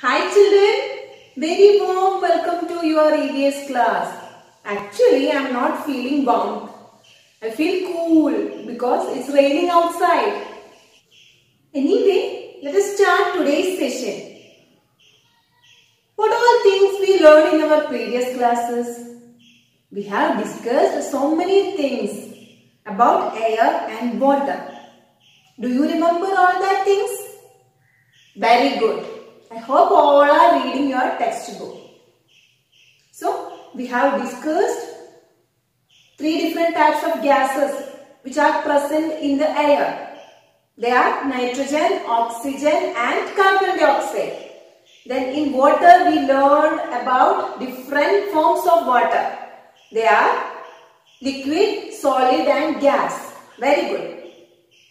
Hi children, very warm welcome to your EVS class. Actually, I am not feeling warm. I feel cool because it's raining outside. Anyway, let us start today's session. What all things we learned in our previous classes? We have discussed so many things about air and water. Do you remember all that things? Very good. I hope all are reading your textbook. So, we have discussed three different types of gases which are present in the air. They are nitrogen, oxygen and carbon dioxide. Then in water we learned about different forms of water. They are liquid, solid and gas. Very good.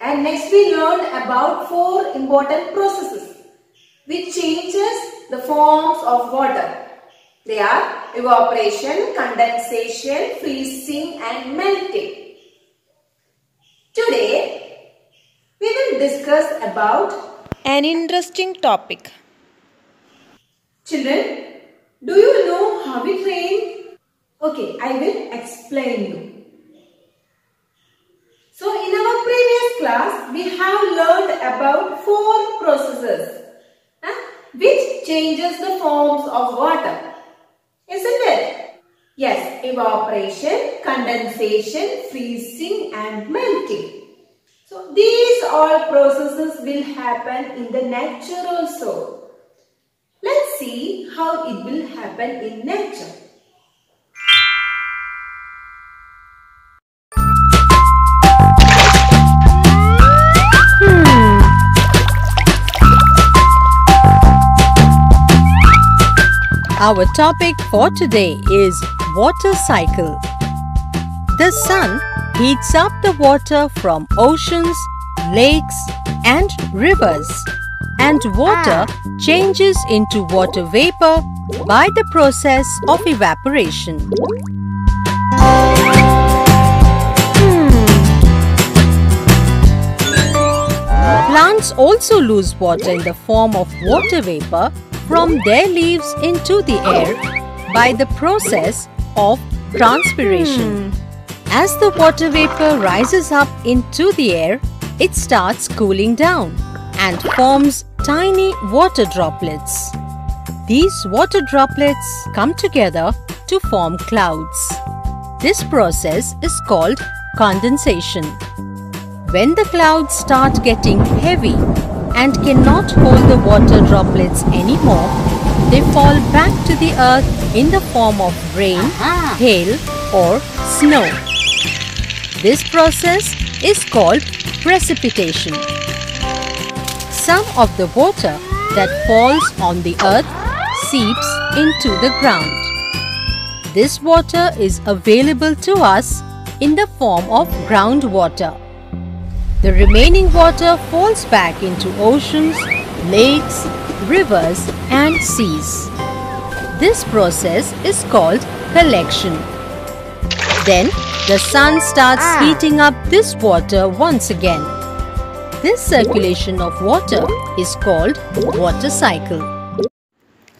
And next we learned about four important processes which changes the forms of water. They are evaporation, condensation, freezing and melting. Today, we will discuss about an interesting topic. Children, do you know how it rains? Okay, I will explain you. So, in our previous class, we have learned about four processes which changes the forms of water. Isn't it? Yes, evaporation, condensation, freezing and melting. So these all processes will happen in the nature also. Let's see how it will happen in nature. Our topic for today is water cycle. The sun heats up the water from oceans, lakes and rivers, and water changes into water vapor by the process of evaporation. Plants also lose water in the form of water vapor from their leaves into the air by the process of transpiration. As the water vapor rises up into the air, it starts cooling down and forms tiny water droplets. These water droplets come together to form clouds. This process is called condensation. When the clouds start getting heavy and cannot hold the water droplets anymore, they fall back to the earth in the form of rain, hail or snow. This process is called precipitation. Some of the water that falls on the earth seeps into the ground. This water is available to us in the form of groundwater. The remaining water falls back into oceans, lakes, rivers and seas. This process is called collection. Then the sun starts heating up this water once again. This circulation of water is called water cycle.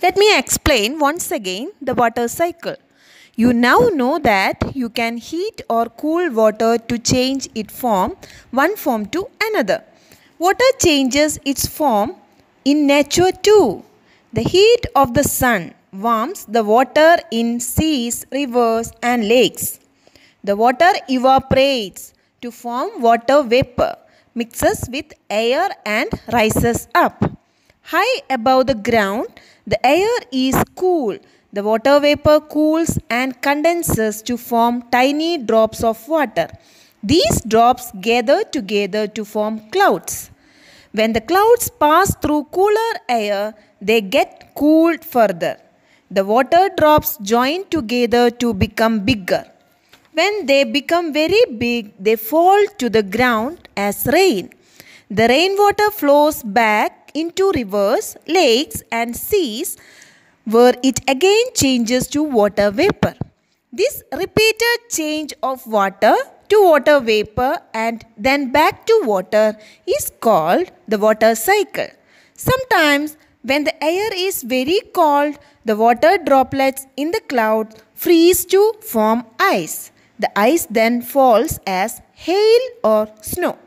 Let me explain once again the water cycle. You now know that you can heat or cool water to change its form, one form to another. Water changes its form in nature too. The heat of the sun warms the water in seas, rivers and lakes. The water evaporates to form water vapor, mixes with air and rises up. High above the ground, the air is cool. The water vapor cools and condenses to form tiny drops of water. These drops gather together to form clouds. When the clouds pass through cooler air, they get cooled further. The water drops join together to become bigger. When they become very big, they fall to the ground as rain. The rainwater flows back into rivers, lakes and seas, where it again changes to water vapor. This repeated change of water to water vapor and then back to water is called the water cycle. Sometimes When the air is very cold, the water droplets in the clouds freeze to form ice. The ice then falls as hail or snow.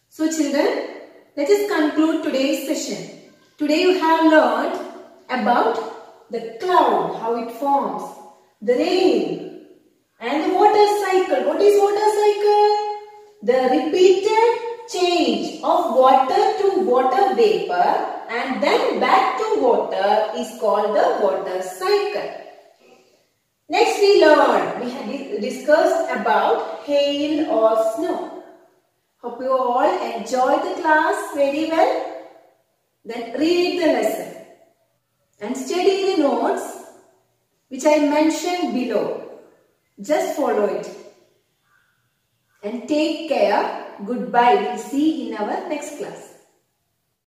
So children, let us conclude today's session. Today you have learned about the cloud, how it forms, the rain and the water cycle. What is water cycle? The repeated change of water to water vapor and then back to water is called the water cycle. Next we have discussed about hail or snow. Hope you all enjoyed the class very well. Then read the lesson and study the notes which I mentioned below. Just follow it. And take care. Goodbye. We'll see in our next class.